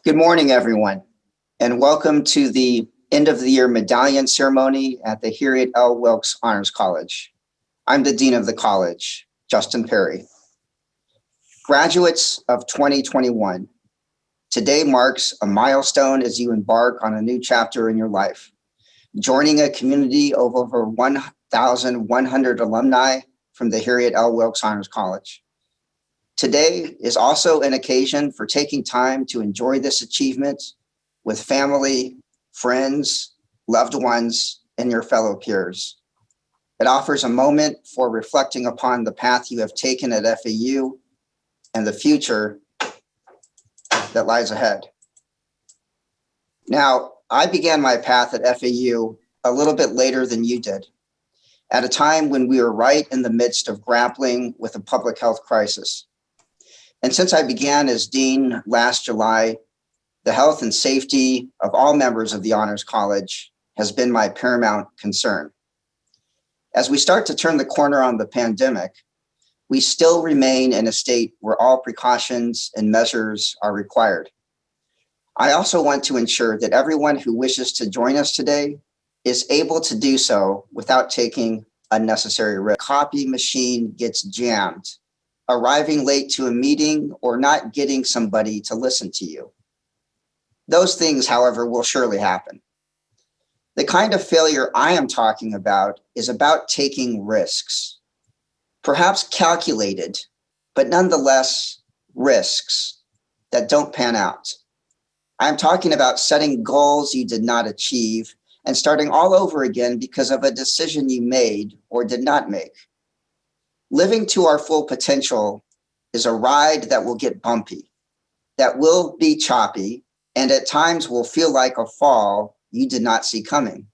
Good morning, everyone, and welcome to the end of the year medallion ceremony at the Harriet L. Wilkes Honors College. I'm the Dean of the college, Justin Perry. Graduates of 2021, today marks a milestone as you embark on a new chapter in your life, joining a community of over 1,100 alumni from the Harriet L. Wilkes Honors College. Today is also an occasion for taking time to enjoy this achievement with family, friends, loved ones, and your fellow peers. It offers a moment for reflecting upon the path you have taken at FAU and the future that lies ahead. Now, I began my path at FAU a little bit later than you did, at a time when we were right in the midst of grappling with a public health crisis. And since I began as dean last July, the health and safety of all members of the Honors College has been my paramount concern. As we start to turn the corner on the pandemic, we still remain in a state where all precautions and measures are required. I also want to ensure that everyone who wishes to join us today is able to do so without taking unnecessary risk. Copy machine gets jammed, arriving late to a meeting, or not getting somebody to listen to you. Those things, however, will surely happen. The kind of failure I am talking about is about taking risks, perhaps calculated, but nonetheless risks that don't pan out. I'm talking about setting goals you did not achieve and starting all over again because of a decision you made or did not make. Living to our full potential is a ride that will get bumpy, that will be choppy, and at times will feel like a fall you did not see coming.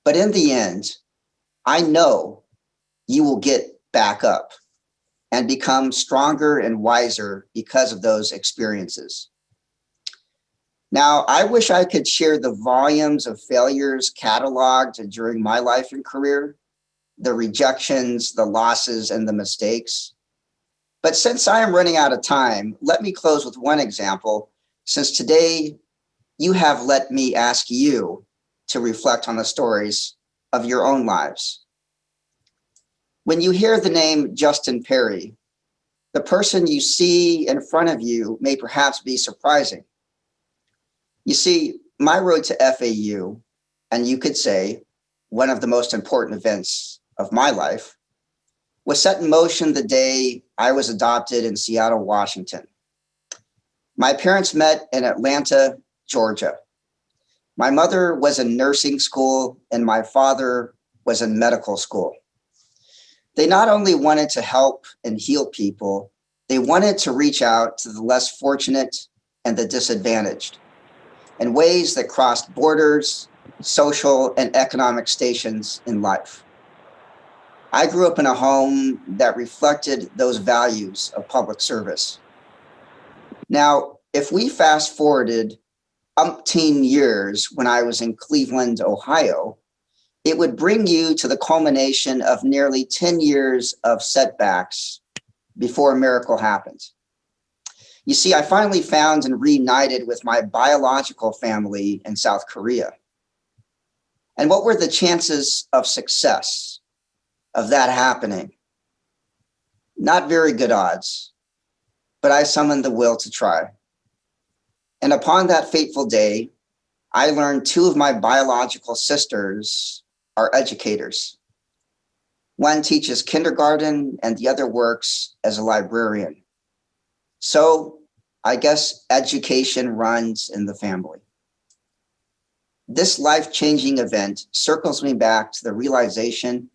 But in the end, I know you will get back up and become stronger and wiser because of those experiences. Now, I wish I could share the volumes of failures cataloged during my life and career, the rejections, the losses, and the mistakes. But since I am running out of time, let me close with one example, since today you have let me ask you to reflect on the stories of your own lives. When you hear the name Justin Perry, the person you see in front of you may perhaps be surprising. You see, my road to FAU, and you could say one of the most important events of my life, was set in motion the day I was adopted in Seattle, Washington. My parents met in Atlanta, Georgia. My mother was in nursing school and my father was in medical school. They not only wanted to help and heal people, they wanted to reach out to the less fortunate and the disadvantaged in ways that crossed borders, social, and economic stations in life. I grew up in a home that reflected those values of public service. Now, if we fast forwarded umpteen years when I was in Cleveland, Ohio, it would bring you to the culmination of nearly 10 years of setbacks before a miracle happened. You see, I finally found and reunited with my biological family in South Korea. And what were the chances of success of that happening? Not very good odds, but I summoned the will to try. And upon that fateful day, I learned two of my biological sisters are educators. One teaches kindergarten and the other works as a librarian. So I guess education runs in the family. This life-changing event circles me back to the realization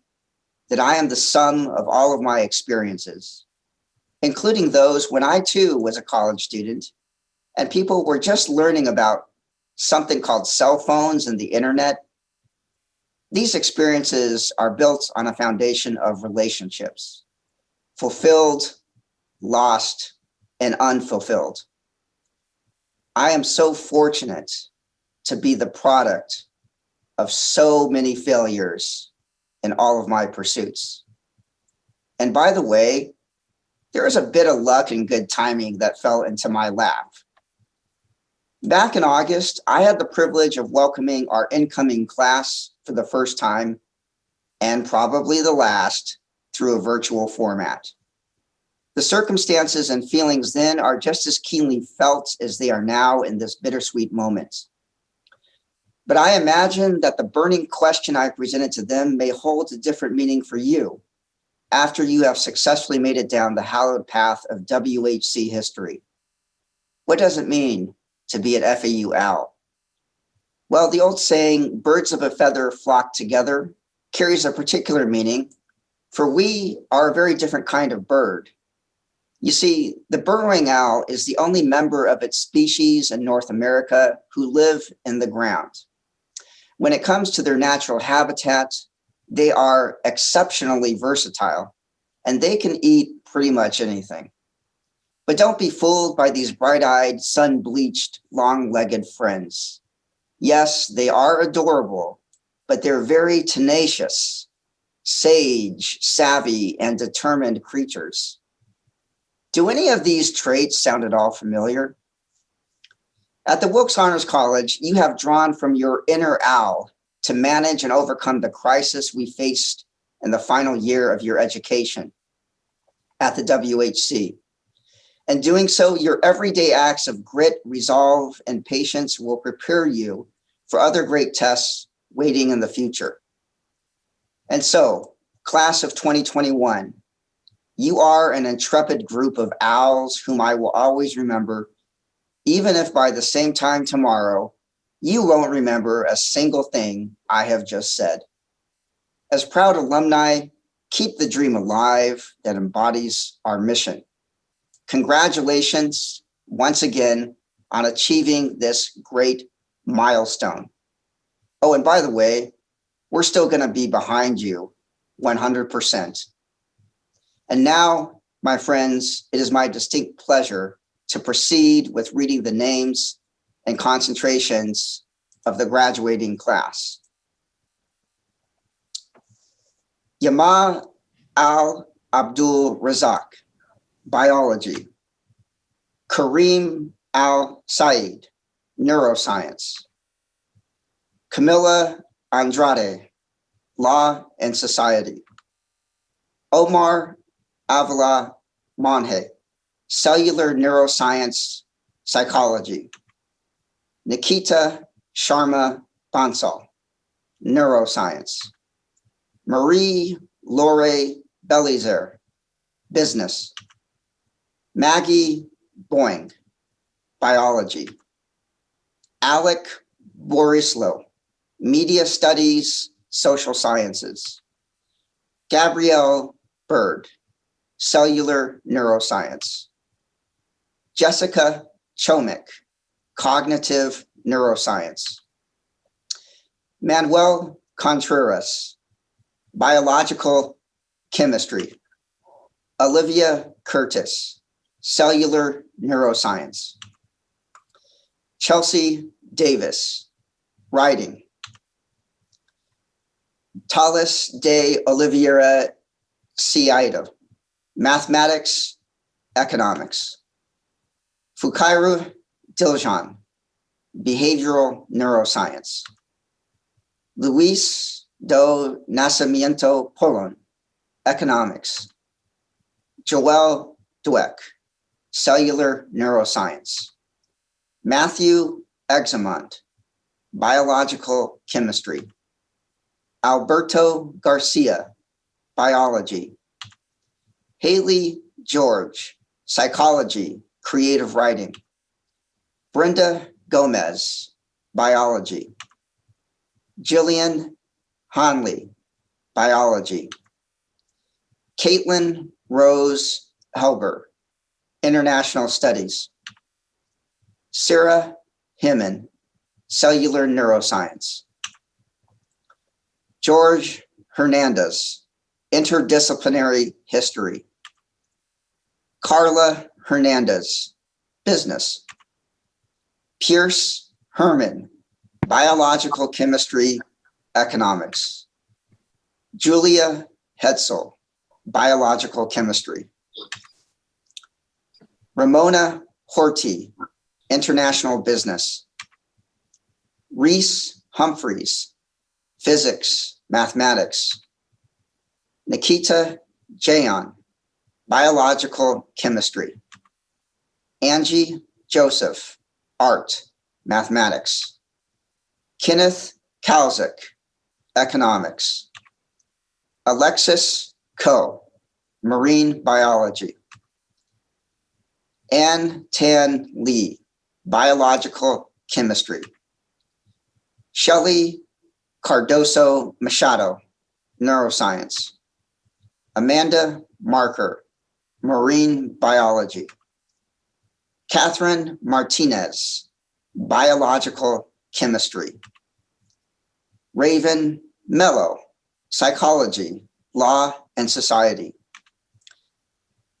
that I am the sum of all of my experiences, including those when I too was a college student and people were just learning about something called cell phones and the internet. These experiences are built on a foundation of relationships, fulfilled, lost, and unfulfilled. I am so fortunate to be the product of so many failures in all of my pursuits. And by the way, there is a bit of luck and good timing that fell into my lap. Back in August, I had the privilege of welcoming our incoming class for the first time, and probably the last, through a virtual format. The circumstances and feelings then are just as keenly felt as they are now in this bittersweet moment. But I imagine that the burning question I presented to them may hold a different meaning for you after you have successfully made it down the hallowed path of WHC history. What does it mean to be at FAU Owl? Well, the old saying, birds of a feather flock together, carries a particular meaning, for we are a very different kind of bird. You see, the burrowing owl is the only member of its species in North America who live in the ground. When it comes to their natural habitat, they are exceptionally versatile, and they can eat pretty much anything. But don't be fooled by these bright-eyed, sun-bleached, long-legged friends. Yes, they are adorable, but they're very tenacious, sage, savvy, and determined creatures. Do any of these traits sound at all familiar? At the Wilkes Honors College, you have drawn from your inner owl to manage and overcome the crisis we faced in the final year of your education at the WHC. In doing so, your everyday acts of grit, resolve, and patience will prepare you for other great tests waiting in the future. And so, class of 2021, you are an intrepid group of owls whom I will always remember, even if by the same time tomorrow, you won't remember a single thing I have just said. As proud alumni, keep the dream alive that embodies our mission. Congratulations once again on achieving this great milestone. Oh, and by the way, we're still going to be behind you 100%. And now, my friends, it is my distinct pleasure to proceed with reading the names and concentrations of the graduating class. Yamal Al-Abdul Razak, Biology. Kareem Al-Said, Neuroscience. Camilla Andrade, Law and Society. Omar Avila Monhe, Cellular Neuroscience, Psychology. Nikita Sharma Bansal, Neuroscience. Marie Laure Belizer, Business. Maggie Boing, Biology. Alec Borislow, Media Studies, Social Sciences. Gabrielle Bird, Cellular Neuroscience. Jessica Chomik, Cognitive Neuroscience. Manuel Contreras, Biological Chemistry. Olivia Curtis, Cellular Neuroscience. Chelsea Davis, Writing. Talis de Oliveira Ciida, Mathematics, Economics. Fukairu Diljan, Behavioral Neuroscience. Luis do Nascimento Polon, Economics. Joel Dweck, Cellular Neuroscience. Matthew Examont, Biological Chemistry. Alberto Garcia, Biology. Haley George, Psychology, Creative Writing. Brenda Gomez, Biology. Jillian Hanley, Biology. Caitlin Rose Helber, International Studies. Sarah Himman, Cellular Neuroscience. George Hernandez, Interdisciplinary History. Carla Hernandez, Business. Pierce Herman, Biological Chemistry, Economics. Julia Hetzel, Biological Chemistry. Ramona Horty, international business. Reese Humphreys, physics, mathematics. Nikita Jayan, biological chemistry. Angie Joseph, art, mathematics. Kenneth Kalzik, economics. Alexis Ko, marine biology. Ann Tan Lee, biological chemistry. Shelley Cardoso Machado, neuroscience. Amanda Marker, marine biology. Catherine Martinez, biological chemistry. Raven Mello, psychology, law and society.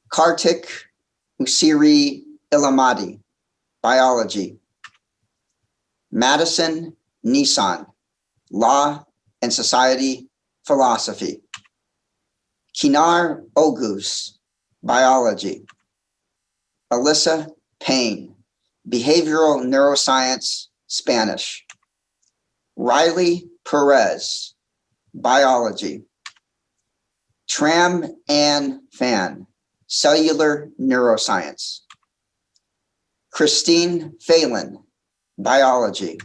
Kartik Usiri Ilamadi, biology. Madison Nissan, law and society, philosophy. Kinar Ogus, biology. Alyssa Payne, behavioral neuroscience, Spanish. Riley Perez, biology. Tram Ann Fan, cellular neuroscience. Christine Phelan, biology.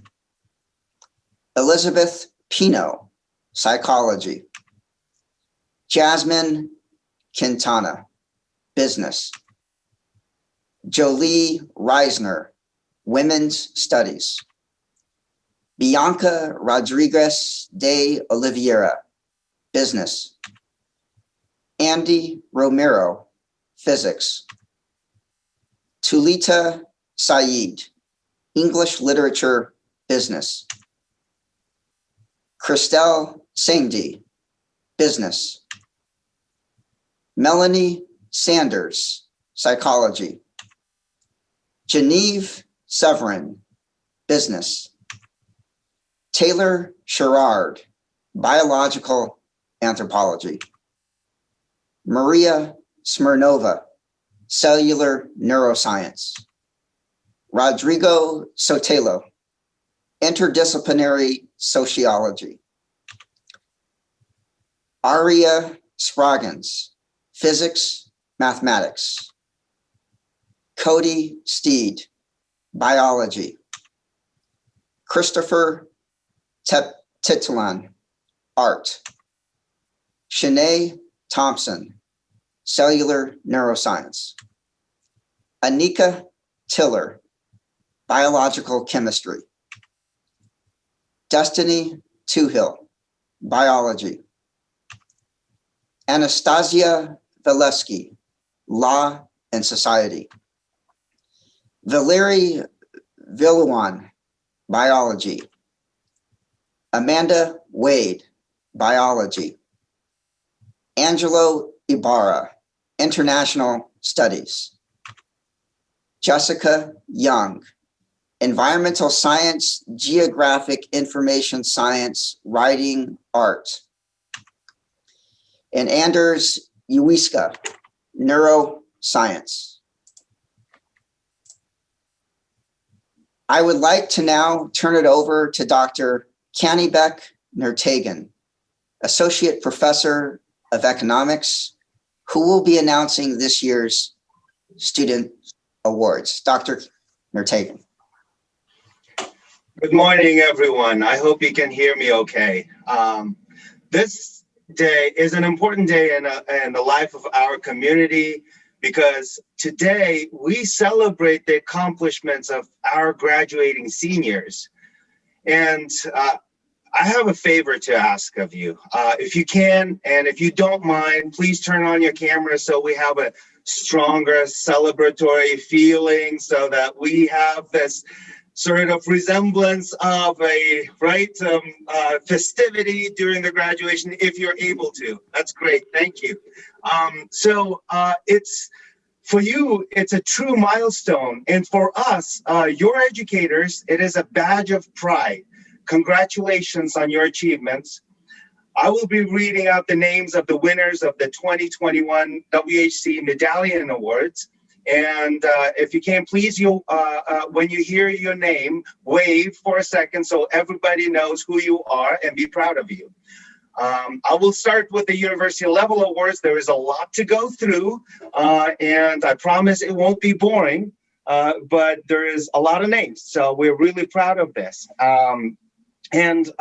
Elizabeth Pino, psychology. Jasmine Quintana, business. Jolie Reisner, women's studies. Bianca Rodriguez de Oliveira, business. Andy Romero, physics. Tulita Saeed, English literature, business. Christelle Singdi, business. Melanie Sanders, psychology. Genevieve Severin, business. Taylor Sherrard, biological anthropology. Maria Smirnova, cellular neuroscience. Rodrigo Sotelo, interdisciplinary sociology. Aria Spraggins, physics, mathematics. Cody Steed, biology. Christopher Titulan, art. Shanae Thompson, cellular neuroscience. Anika Tiller, biological chemistry. Destiny Toohill, biology. Anastasia Valesky, law and society. Valerie Villuan, biology. Amanda Wade, biology. Angelo Ibarra, international studies. Jessica Young, environmental science, geographic information science, writing, art. And Anders Uiska, neuroscience. I would like to now turn it over to Dr. Canibek Nurtagan, Associate Professor of Economics, who will be announcing this year's student awards. Dr. Nurtagan. Good morning, everyone. I hope you can hear me okay. This day is an important day in the life of our community, because today we celebrate the accomplishments of our graduating seniors. And I have a favor to ask of you. If you can, and if you don't mind, please turn on your camera so we have a stronger celebratory feeling, so that we have this sort of resemblance of a festivity during the graduation, if you're able to. That's great, thank you. It's for you, it's a true milestone, and for us, your educators, it is a badge of pride. Congratulations on your achievements. I will be reading out the names of the winners of the 2021 WHC Medallion Awards, And if you can, please, when you hear your name, wave for a second so everybody knows who you are and be proud of you. I will start with the university level awards. There is a lot to go through, and I promise it won't be boring, but there is a lot of names. So we're really proud of this. And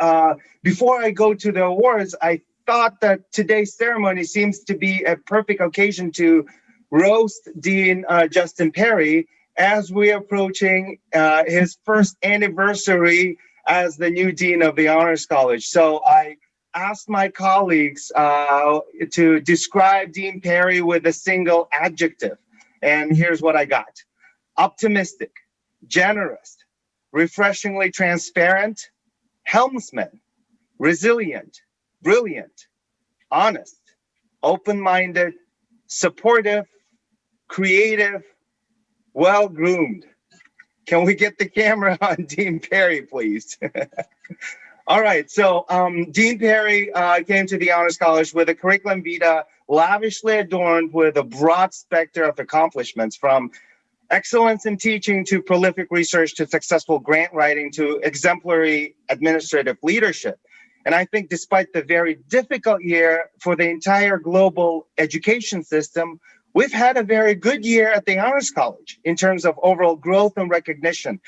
before I go to the awards, I thought that today's ceremony seems to be a perfect occasion to roast Dean Justin Perry as we're approaching his first anniversary as the new Dean of the Honors College. So I asked my colleagues to describe Dean Perry with a single adjective. And here's what I got: optimistic, generous, refreshingly transparent, helmsman, resilient, brilliant, honest, open-minded, supportive, creative, well-groomed. Can we get the camera on Dean Perry, please? All right, so Dean Perry came to the Honors College with a curriculum vitae lavishly adorned with a broad spectrum of accomplishments, from excellence in teaching to prolific research to successful grant writing to exemplary administrative leadership. And I think despite the very difficult year for the entire global education system, we've had a very good year at the Honors College in terms of overall growth and recognition,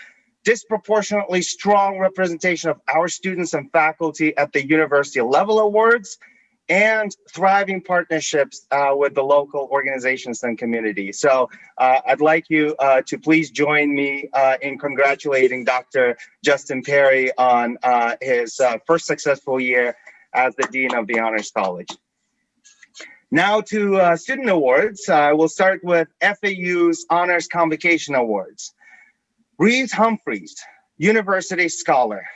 disproportionately strong representation of our students and faculty at the university level awards, and thriving partnerships with the local organizations and community. So I'd like you to please join me in congratulating Dr. Justin Perry on his first successful year as the Dean of the Honors College. Now to student awards. We'll start with FAU's Honors Convocation Awards. Reeves Humphreys, University Scholar.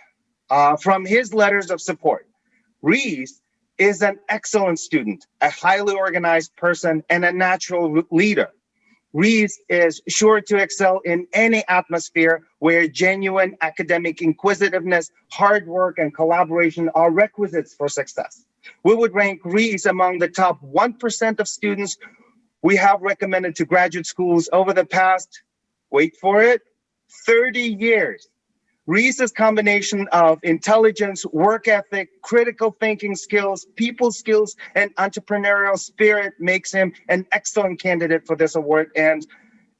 From his letters of support, Reeves is an excellent student, a highly organized person, and a natural leader. Reeves is sure to excel in any atmosphere where genuine academic inquisitiveness, hard work, and collaboration are requisites for success. We would rank Reeves among the top 1% of students we have recommended to graduate schools over the past, wait for it, 30 years. Reeves' combination of intelligence, work ethic, critical thinking skills, people skills, and entrepreneurial spirit makes him an excellent candidate for this award and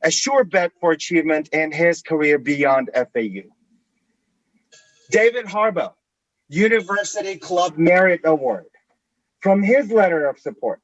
a sure bet for achievement in his career beyond FAU. David Harbaugh, University Club Merit Award. From his letter of support,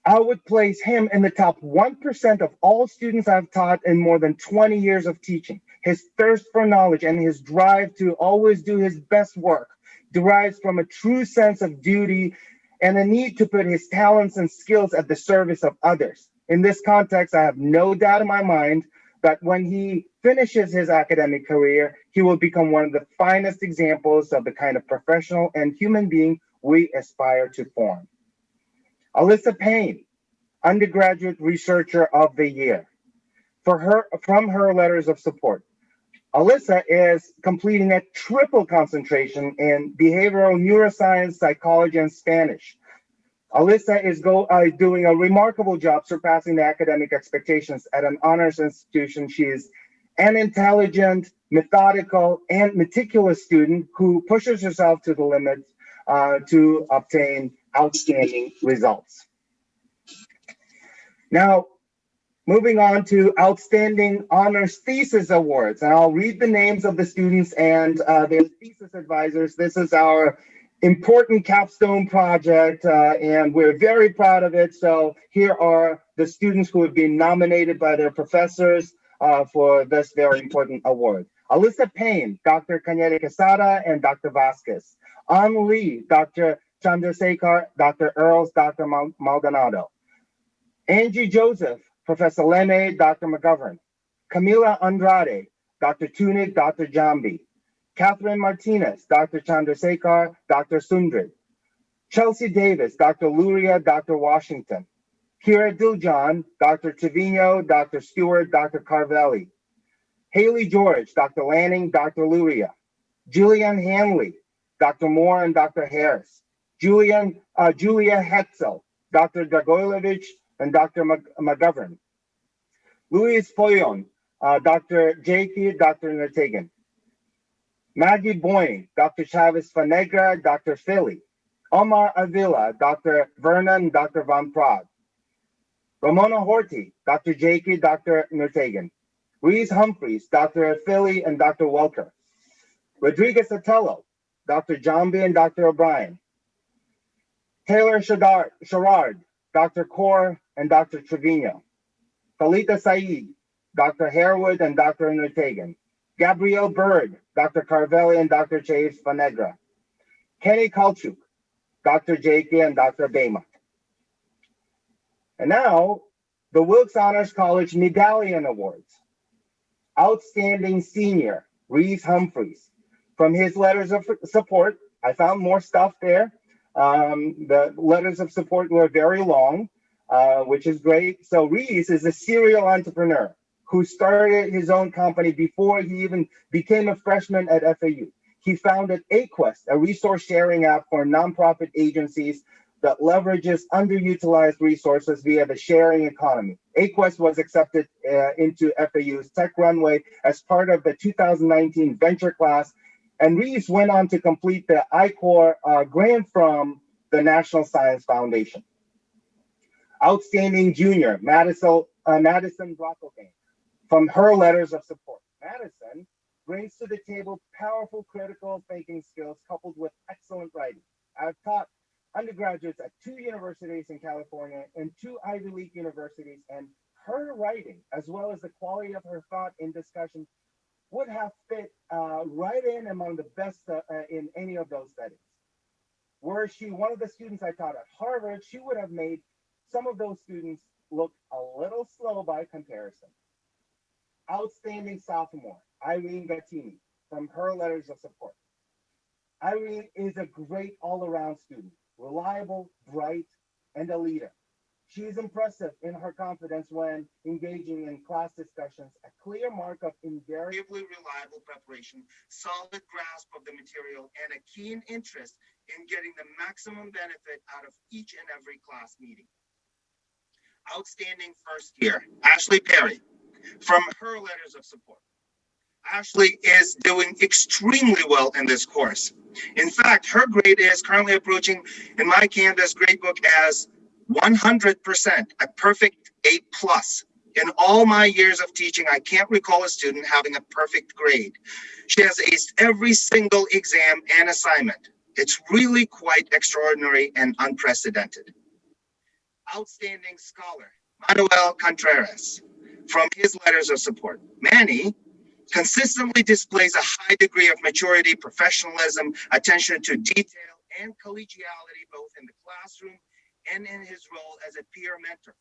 I would place him in the top 1% of all students I've taught in more than 20 years of teaching. His thirst for knowledge and his drive to always do his best work derives from a true sense of duty and a need to put his talents and skills at the service of others. In this context, I have no doubt in my mind that when he finishes his academic career, he will become one of the finest examples of the kind of professional and human being we aspire to form. Alyssa Payne, Undergraduate Researcher of the Year. From her letters of support, Alyssa is completing a triple concentration in behavioral neuroscience, psychology, and Spanish. Alyssa is doing a remarkable job surpassing the academic expectations at an honors institution. She is an intelligent, methodical, and meticulous student who pushes herself to the limits to obtain outstanding results. Now, moving on to Outstanding Honors Thesis Awards. And I'll read the names of the students and their thesis advisors. This is our important capstone project, and we're very proud of it. So here are the students who have been nominated by their professors for this very important award. Alyssa Payne, Dr. Cañete Quesada, and Dr. Vasquez. An Lee, Dr. Chandrasekhar, Dr. Earls, Dr. Maldonado. Angie Joseph, Professor Leme, Dr. McGovern. Camila Andrade, Dr. Tunig, Dr. Jambi. Catherine Martinez, Dr. Chandrasekhar, Dr. Sundrid. Chelsea Davis, Dr. Luria, Dr. Washington. Kira Diljan, Dr. Trevino, Dr. Stewart, Dr. Carvelli. Haley George, Dr. Lanning, Dr. Luria. Jillian Hanley, Dr. Moore, and Dr. Harris. Julia Hetzel, Dr. Dragoilovich, and Dr. McGovern. Luis Poyon, Dr. J.Q., Dr. Nertegan. Maggie Boyne, Dr. Chavez Fanegra, Dr. Philly. Omar Avila, Dr. Vernon, Dr. Van Praag. Ramona Horty, Dr. J.Q., Dr. Nertegan. Reese Humphreys, Dr. Philly and Dr. Welker. Rodriguez Otello, Dr. Jambi and Dr. O'Brien. Taylor Sherrard, Dr. Kaur and Dr. Trevino. Khalita Saeed, Dr. Harewood and Dr. Nertegan. Gabrielle Bird, Dr. Carvelli and Dr. Chase Fanegra. Kenny Kalchuk, Dr. J.K. and Dr. Bema. And now, the Wilkes Honors College Medallion Awards. Outstanding Senior, Reese Humphreys. From his letters of support, I found more stuff there. The letters of support were very long, which is great. So Reese is a serial entrepreneur who started his own company before he even became a freshman at FAU. He founded AQuest, a resource sharing app for nonprofit agencies that leverages underutilized resources via the sharing economy. AQuest was accepted into FAU's Tech Runway as part of the 2019 venture class, and Reese went on to complete the I-Corps grant from the National Science Foundation. Outstanding Junior, Madison Brocklebank. From her letters of support, Madison brings to the table powerful critical thinking skills coupled with excellent writing. I've taught undergraduates at 2 universities in California and 2 Ivy League universities, and her writing, as well as the quality of her thought in discussion, would have fit right in among the best in any of those settings. Were she one of the students I taught at Harvard, she would have made some of those students look a little slow by comparison. Outstanding sophomore, Irene Gartini, from her letters of support. Irene is a great all-around student, reliable, bright, and a leader. She is impressive in her confidence when engaging in class discussions, a clear mark of invariably reliable preparation, solid grasp of the material, and a keen interest in getting the maximum benefit out of each and every class meeting. Outstanding first year, Ashley Perry, from her letters of support. Ashley is doing extremely well in this course. In fact, her grade is currently approaching in my Canvas gradebook as 100%, a perfect A+. In all my years of teaching, I can't recall a student having a perfect grade. She has aced every single exam and assignment. It's really quite extraordinary and unprecedented. Outstanding scholar, Manuel Contreras, from his letters of support. Manny consistently displays a high degree of maturity, professionalism, attention to detail, and collegiality, both in the classroom and in his role as a peer mentor.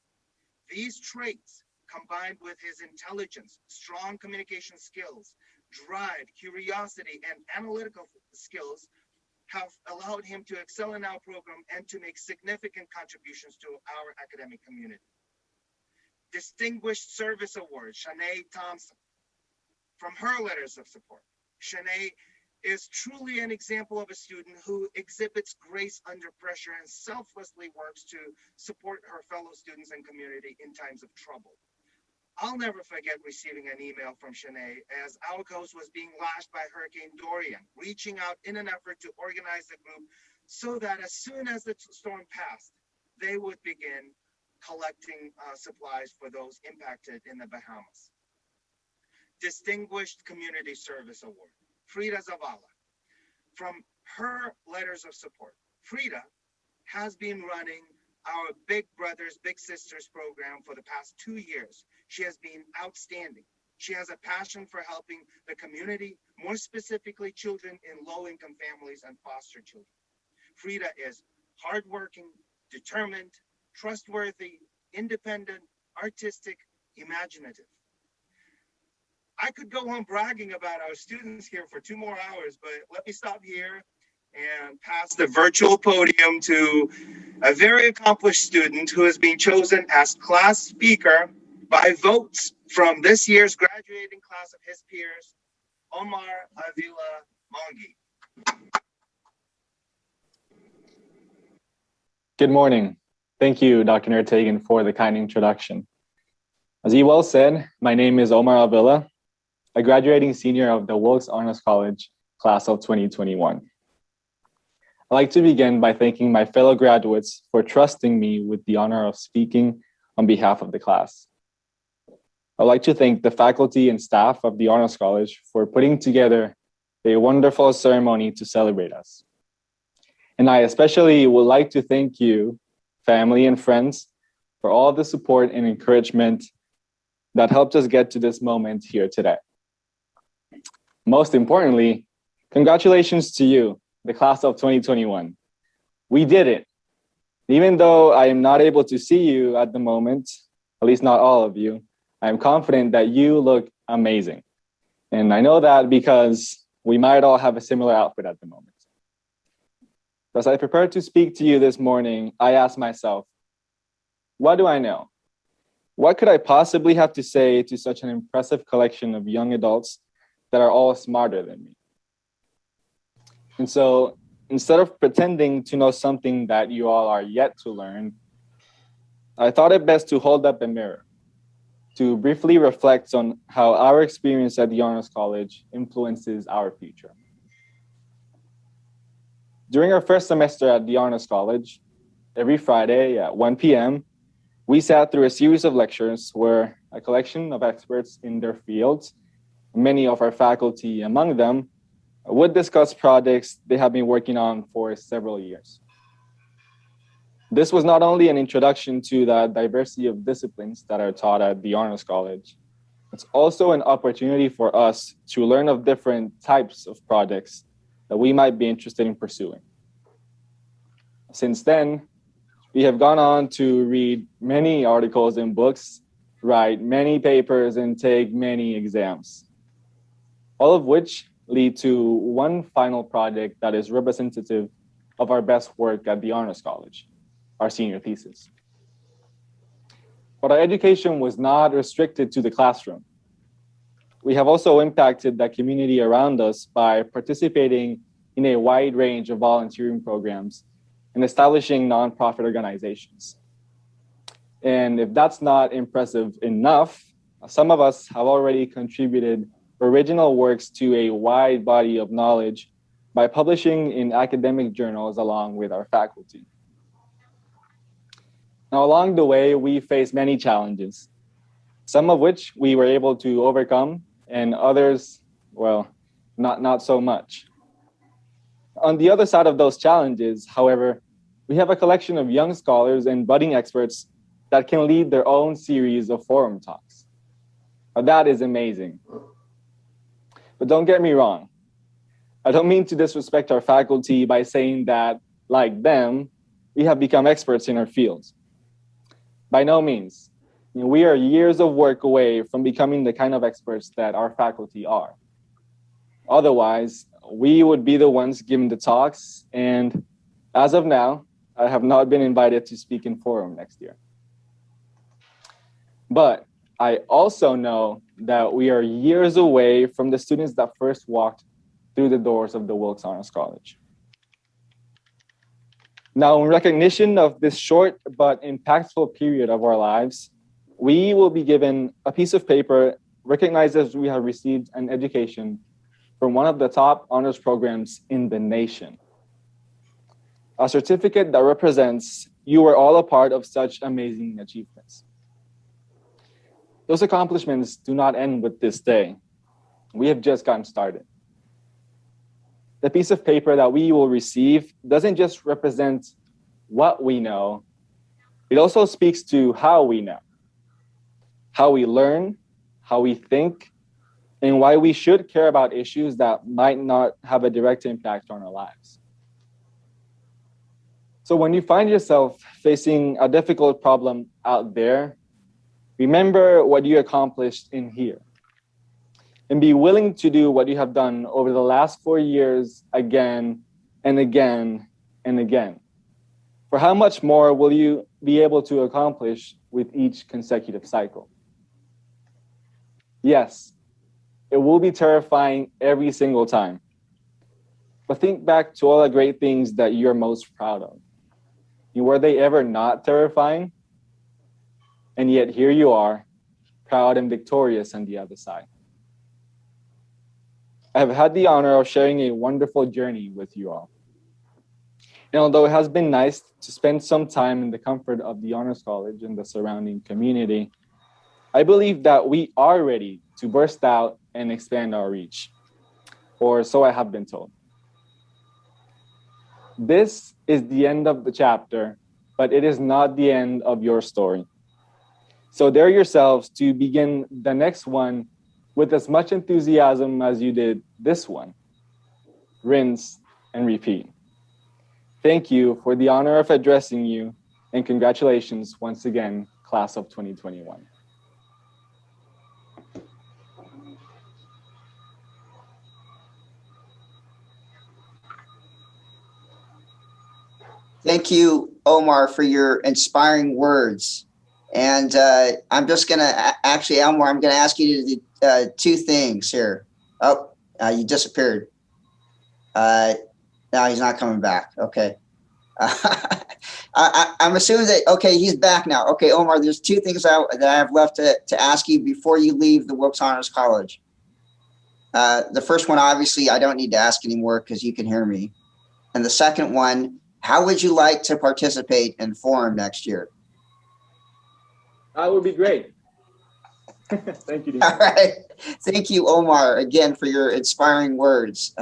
These traits, combined with his intelligence, strong communication skills, drive, curiosity, and analytical skills, have allowed him to excel in our program and to make significant contributions to our academic community. Distinguished Service Award, Shanae Thompson, from her letters of support. Shanae is truly an example of a student who exhibits grace under pressure and selflessly works to support her fellow students and community in times of trouble. I'll never forget receiving an email from Shanae as our coast was being lashed by Hurricane Dorian, reaching out in an effort to organize the group so that as soon as the storm passed, they would begin collecting supplies for those impacted in the Bahamas. Distinguished Community Service Award, Frida Zavala. From her letters of support, Frida has been running our Big Brothers, Big Sisters program for the past 2 years. She has been outstanding. She has a passion for helping the community, more specifically children in low-income families and foster children. Frida is hardworking, determined, trustworthy, independent, artistic, imaginative. I could go on bragging about our students here for 2 more hours, but let me stop here and pass the virtual podium to a very accomplished student who has been chosen as class speaker by votes from this year's graduating class of his peers, Omar Avila Mongi. Good morning. Thank you, Dr. Nertegan, for the kind introduction. As he well said, my name is Omar Avila, a graduating senior of the Wilkes Honors College class of 2021. I'd like to begin by thanking my fellow graduates for trusting me with the honor of speaking on behalf of the class. I'd like to thank the faculty and staff of the Honors College for putting together a wonderful ceremony to celebrate us. And I especially would like to thank you, family and friends, for all the support and encouragement that helped us get to this moment here today. Most importantly, congratulations to you, the class of 2021. We did it. Even though I am not able to see you at the moment, at least not all of you, I am confident that you look amazing. And I know that because we might all have a similar outfit at the moment. As I prepared to speak to you this morning, I asked myself, what do I know? What could I possibly have to say to such an impressive collection of young adults that are all smarter than me? And so instead of pretending to know something that you all are yet to learn, I thought it best to hold up a mirror to briefly reflect on how our experience at the Honors College influences our future. During our first semester at the Honors College, every Friday at 1 p.m., we sat through a series of lectures where a collection of experts in their fields, many of our faculty among them, would discuss projects they have been working on for several years. This was not only an introduction to the diversity of disciplines that are taught at the Honors College, it's also an opportunity for us to learn of different types of projects that we might be interested in pursuing. Since then, we have gone on to read many articles and books, write many papers, and take many exams, all of which lead to one final project that is representative of our best work at the Honors College, our senior thesis. But our education was not restricted to the classroom. We have also impacted the community around us by participating in a wide range of volunteering programs and establishing nonprofit organizations. And if that's not impressive enough, some of us have already contributed original works to a wide body of knowledge by publishing in academic journals along with our faculty. Now, along the way, we faced many challenges, some of which we were able to overcome, and others, well, not so much. On the other side of those challenges, however, we have a collection of young scholars and budding experts that can lead their own series of forum talks. Now, that is amazing. But don't get me wrong. I don't mean to disrespect our faculty by saying that, like them, we have become experts in our fields. By no means. We are years of work away from becoming the kind of experts that our faculty are. Otherwise, we would be the ones giving the talks, and as of now, I have not been invited to speak in forum next year. But I also know that we are years away from the students that first walked through the doors of the Wilkes Honors College. Now, in recognition of this short but impactful period of our lives, we will be given a piece of paper recognizes we have received an education from one of the top honors programs in the nation. A certificate that represents you were all a part of such amazing achievements. Those accomplishments do not end with this day. We have just gotten started. The piece of paper that we will receive doesn't just represent what we know, it also speaks to how we know, how we learn, how we think, and why we should care about issues that might not have a direct impact on our lives. So when you find yourself facing a difficult problem out there, remember what you accomplished in here. And be willing to do what you have done over the last 4 years again and again and again. For how much more will you be able to accomplish with each consecutive cycle? Yes, it will be terrifying every single time. But think back to all the great things that you're most proud of. Were they ever not terrifying? And yet here you are, proud and victorious on the other side. I have had the honor of sharing a wonderful journey with you all. And although it has been nice to spend some time in the comfort of the Honors College and the surrounding community, I believe that we are ready to burst out and expand our reach, or so I have been told. This is the end of the chapter, but it is not the end of your story. So dare yourselves to begin the next one with as much enthusiasm as you did this one. Rinse and repeat. Thank you for the honor of addressing you, and congratulations once again, class of 2021. Thank you, Omar, for your inspiring words. And I'm just going to, actually, Elmore, I'm going to ask you to do two things here. Oh, you disappeared. No, he's not coming back. Okay. I'm assuming that, okay, he's back now. Okay, Omar, there's two things that I have left to ask you before you leave the Wilkes Honors College. The first one, obviously, I don't need to ask anymore because you can hear me. And the second one, how would you like to participate in Forum next year? That would be great. Thank you, Dean. All right. Thank you, Omar, again, for your inspiring words.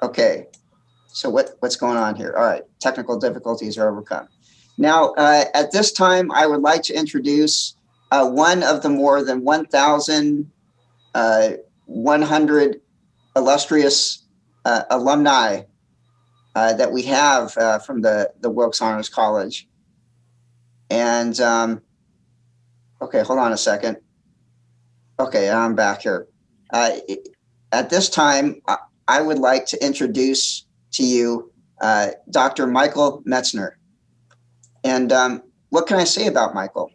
Okay. So what's going on here? All right. Technical difficulties are overcome. Now, at this time, I would like to introduce one of the more than 1,100 illustrious alumni that we have from the Wilkes Honors College. And, okay, hold on a second. Okay, I'm back here. At this time, I would like to introduce to you Dr. Michael Metzner. And what can I say about Michael?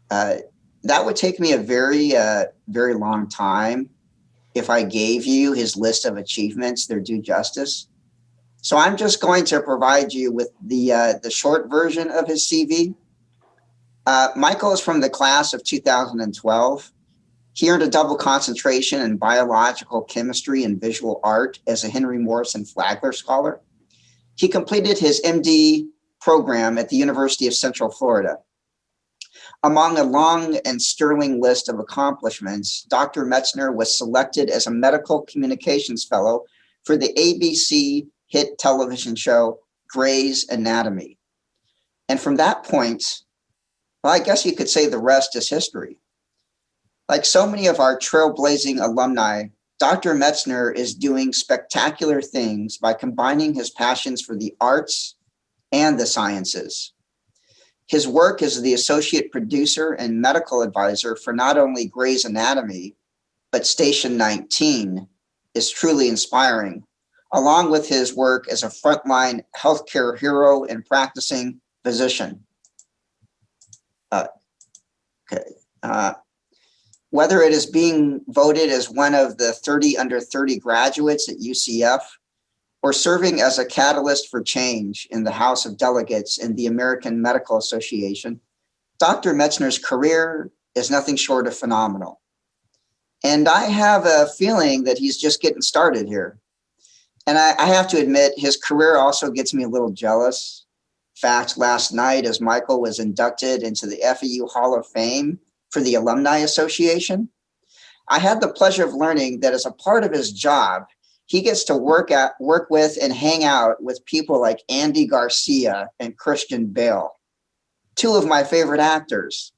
That would take me a very, very long time if I gave you his list of achievements, their due justice. So I'm just going to provide you with the short version of his CV. Michael is from the class of 2012. He earned a double concentration in biological chemistry and visual art as a Henry Morrison Flagler Scholar. He completed his MD program at the University of Central Florida. Among a long and sterling list of accomplishments, Dr. Metzner was selected as a medical communications fellow for the ABC hit television show Grey's Anatomy. And from that point, well, I guess you could say the rest is history. Like so many of our trailblazing alumni, Dr. Metzner is doing spectacular things by combining his passions for the arts and the sciences. His work as the associate producer and medical advisor for not only Grey's Anatomy, but Station 19 is truly inspiring, along with his work as a frontline healthcare hero and practicing physician. Whether it is being voted as one of the 30 under 30 graduates at UCF, or serving as a catalyst for change in the House of Delegates in the American Medical Association, Dr. Metzner's career is nothing short of phenomenal. And I have a feeling that he's just getting started here. And I have to admit, his career also gets me a little jealous. In fact, last night, as Michael was inducted into the FAU Hall of Fame for the Alumni Association, I had the pleasure of learning that as a part of his job, he gets to work with and hang out with people like Andy Garcia and Christian Bale, two of my favorite actors.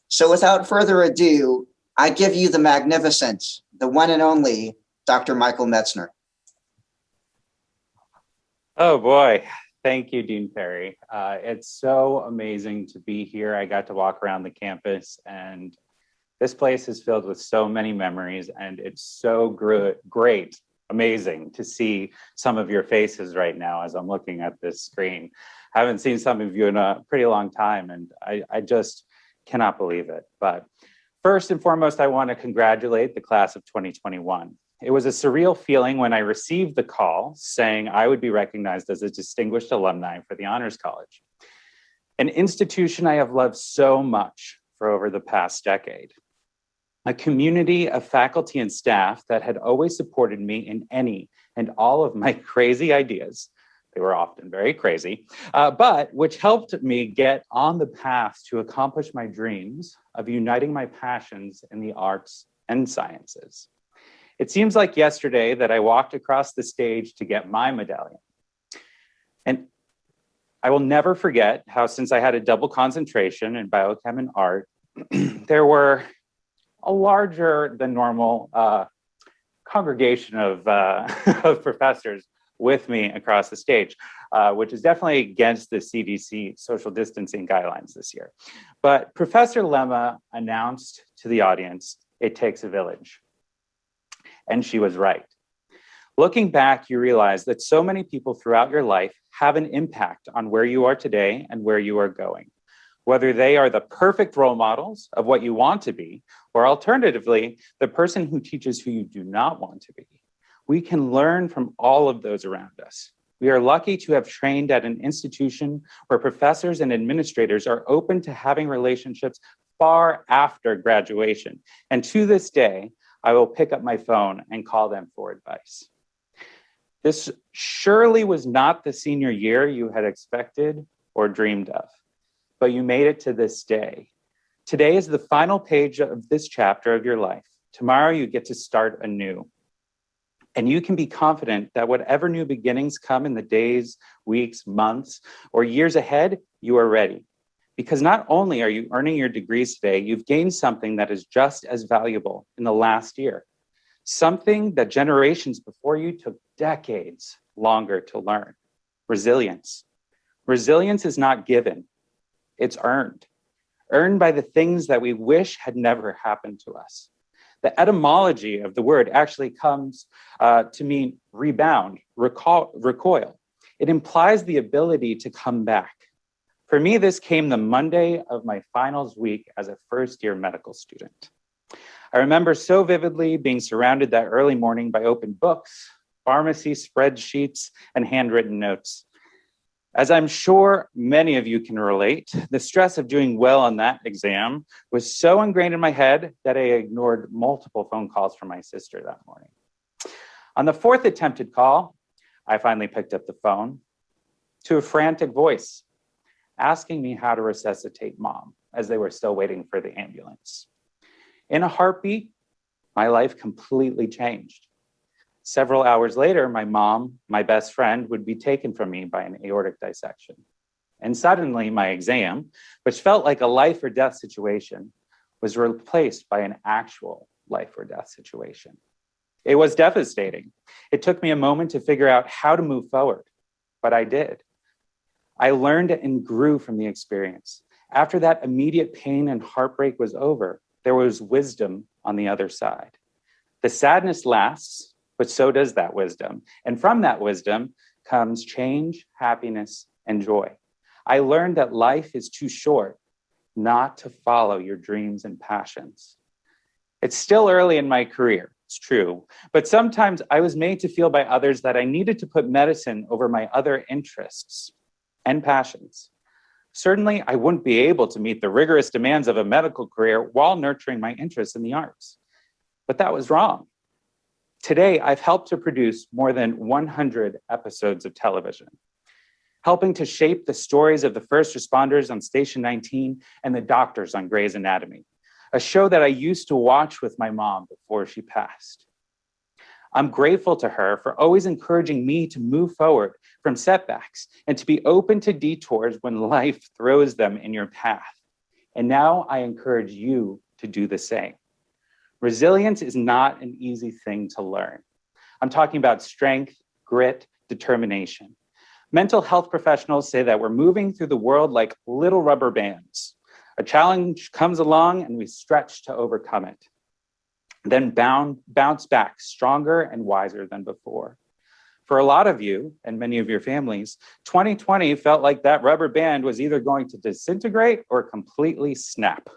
So without further ado, I give you the magnificent, the one and only Dr. Michael Metzner. Oh boy, thank you, Dean Perry. It's so amazing to be here. I got to walk around the campus, and this place is filled with so many memories, and it's so great, amazing to see some of your faces right now as I'm looking at this screen. I haven't seen some of you in a pretty long time, and I just cannot believe it. But first and foremost, I want to congratulate the class of 2021. It was a surreal feeling when I received the call saying I would be recognized as a distinguished alumni for the Honors College, an institution I have loved so much for over the past decade. A community of faculty and staff that had always supported me in any and all of my crazy ideas. They were often very crazy, but which helped me get on the path to accomplish my dreams of uniting my passions in the arts and sciences. It seems like yesterday that I walked across the stage to get my medallion. And I will never forget how, since I had a double concentration in biochem and art, there were a larger than normal congregation of, of professors with me across the stage, which is definitely against the CDC social distancing guidelines this year. But Professor Lemma announced to the audience, "It takes a village." And she was right. Looking back, you realize that so many people throughout your life have an impact on where you are today and where you are going. Whether they are the perfect role models of what you want to be, or alternatively, the person who teaches who you do not want to be. We can learn from all of those around us. We are lucky to have trained at an institution where professors and administrators are open to having relationships far after graduation. And to this day, I will pick up my phone and call them for advice. This surely was not the senior year you had expected or dreamed of, but you made it to this day. Today is the final page of this chapter of your life. Tomorrow you get to start anew. And you can be confident that whatever new beginnings come in the days, weeks, months, or years ahead, you are ready. Because not only are you earning your degrees today, you've gained something that is just as valuable in the last year. Something that generations before you took decades longer to learn. Resilience. Resilience is not given, it's earned. Earned by the things that we wish had never happened to us. The etymology of the word actually comes to mean rebound, recoil. It implies the ability to come back. For me, this came the Monday of my finals week as a first-year medical student. I remember so vividly being surrounded that early morning by open books, pharmacy spreadsheets, and handwritten notes. As I'm sure many of you can relate, the stress of doing well on that exam was so ingrained in my head that I ignored multiple phone calls from my sister that morning. On the fourth attempted call, I finally picked up the phone to a frantic voice asking me how to resuscitate mom as they were still waiting for the ambulance. In a heartbeat, my life completely changed. Several hours later, my mom, my best friend, would be taken from me by an aortic dissection. And suddenly my exam, which felt like a life or death situation, was replaced by an actual life or death situation. It was devastating. It took me a moment to figure out how to move forward, but I did. I learned and grew from the experience. After that immediate pain and heartbreak was over, there was wisdom on the other side. The sadness lasts, but so does that wisdom. And from that wisdom comes change, happiness, and joy. I learned that life is too short not to follow your dreams and passions. It's still early in my career, it's true, but sometimes I was made to feel by others that I needed to put medicine over my other interests and passions. Certainly, I wouldn't be able to meet the rigorous demands of a medical career while nurturing my interests in the arts. But that was wrong. Today, I've helped to produce more than 100 episodes of television, helping to shape the stories of the first responders on Station 19 and the doctors on Grey's Anatomy, a show that I used to watch with my mom before she passed. I'm grateful to her for always encouraging me to move forward from setbacks and to be open to detours when life throws them in your path. And now I encourage you to do the same. Resilience is not an easy thing to learn. I'm talking about strength, grit, determination. Mental health professionals say that we're moving through the world like little rubber bands. A challenge comes along and we stretch to overcome it. Then bounce back stronger and wiser than before. For a lot of you and many of your families, 2020 felt like that rubber band was either going to disintegrate or completely snap.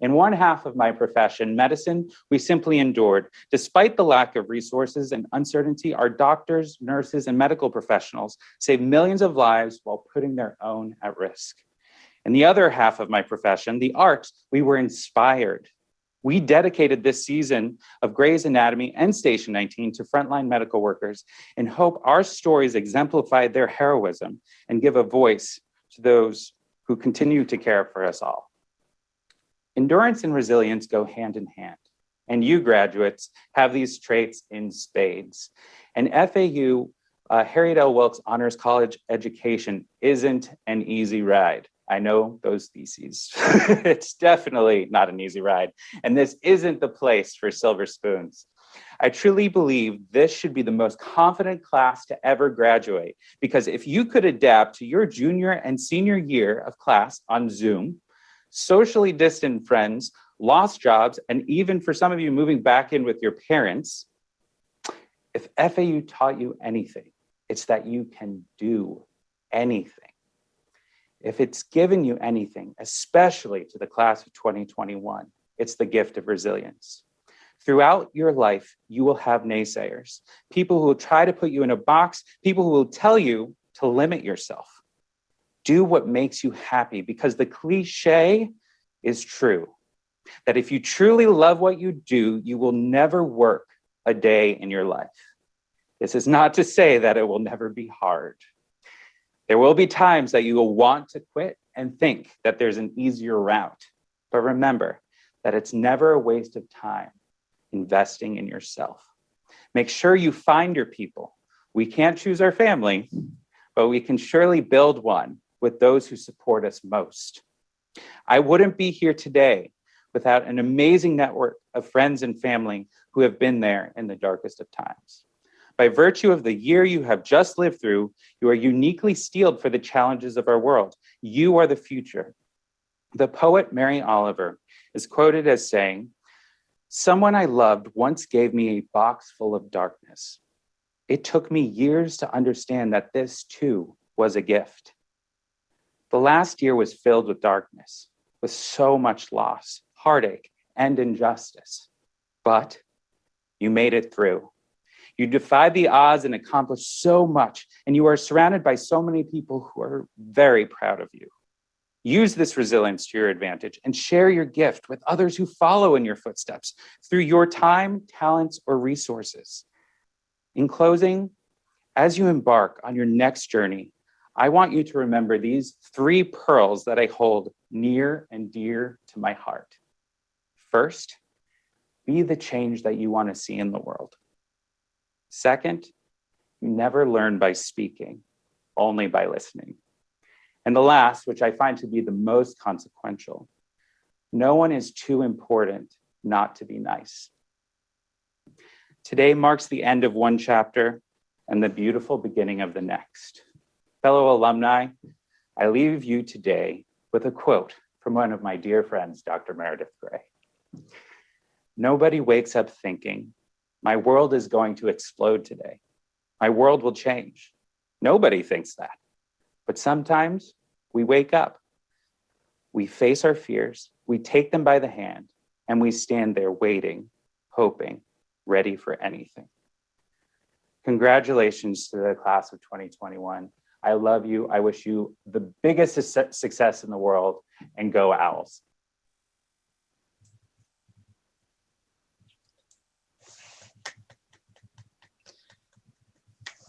In one half of my profession, medicine, we simply endured. Despite the lack of resources and uncertainty, our doctors, nurses, and medical professionals saved millions of lives while putting their own at risk. In the other half of my profession, the arts, we were inspired. We dedicated this season of Grey's Anatomy and Station 19 to frontline medical workers in hope our stories exemplify their heroism and give a voice to those who continue to care for us all. Endurance and resilience go hand in hand, and you graduates have these traits in spades. And FAU, Harriet L. Wilkes Honors College education isn't an easy ride. I know those theses. It's definitely not an easy ride. And this isn't the place for silver spoons. I truly believe this should be the most confident class to ever graduate, because if you could adapt to your junior and senior year of class on Zoom, socially distant friends, lost jobs, and even for some of you moving back in with your parents, if FAU taught you anything, it's that you can do anything. If it's given you anything, especially to the class of 2021, it's the gift of resilience. Throughout your life, you will have naysayers, people who will try to put you in a box, people who will tell you to limit yourself. Do what makes you happy, because the cliche is true, that if you truly love what you do, you will never work a day in your life. This is not to say that it will never be hard. There will be times that you will want to quit and think that there's an easier route. But remember that it's never a waste of time investing in yourself. Make sure you find your people. We can't choose our family, but we can surely build one with those who support us most. I wouldn't be here today without an amazing network of friends and family who have been there in the darkest of times. By virtue of the year you have just lived through, you are uniquely steeled for the challenges of our world. You are the future. The poet Mary Oliver is quoted as saying, "Someone I loved once gave me a box full of darkness. It took me years to understand that this too was a gift." The last year was filled with darkness, with so much loss, heartache, and injustice. But you made it through. You defied the odds and accomplished so much, and you are surrounded by so many people who are very proud of you. Use this resilience to your advantage and share your gift with others who follow in your footsteps through your time, talents, or resources. In closing, as you embark on your next journey, I want you to remember these 3 pearls that I hold near and dear to my heart. First, be the change that you want to see in the world. Second, you never learn by speaking, only by listening. And the last, which I find to be the most consequential, no one is too important not to be nice. Today marks the end of one chapter and the beautiful beginning of the next. Fellow alumni, I leave you today with a quote from one of my dear friends, Dr. Meredith Gray. "Nobody wakes up thinking, my world is going to explode today. My world will change. Nobody thinks that. But sometimes we wake up. We face our fears, we take them by the hand, and we stand there waiting, hoping, ready for anything." Congratulations to the class of 2021. I love you. I wish you the biggest success in the world, and go Owls.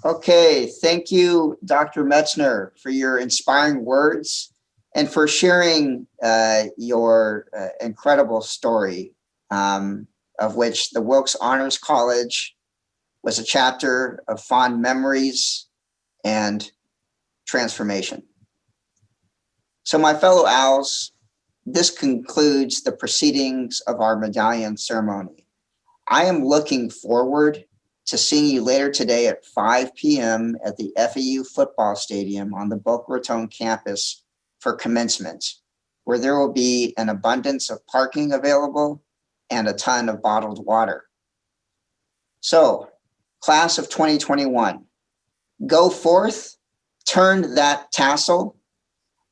Okay, thank you, Dr. Metzner, for your inspiring words and for sharing your incredible story, of which the Wilkes Honors College was a chapter of fond memories and transformation. So my fellow Owls, this concludes the proceedings of our medallion ceremony. I am looking forward to seeing you later today at 5 p.m. at the FAU football stadium on the Boca Raton campus for commencement, where there will be an abundance of parking available and a ton of bottled water. So, class of 2021, go forth, turn that tassel,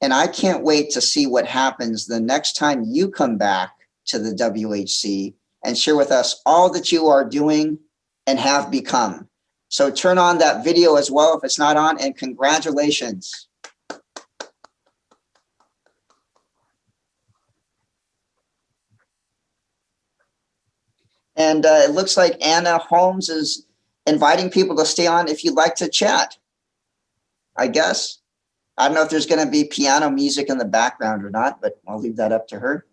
and I can't wait to see what happens the next time you come back to the WHC and share with us all that you are doing and have become. So turn on that video as well if it's not on, and congratulations. And it looks like Anna Holmes is inviting people to stay on if you'd like to chat, I guess. I don't know if there's going to be piano music in the background or not, but I'll leave that up to her.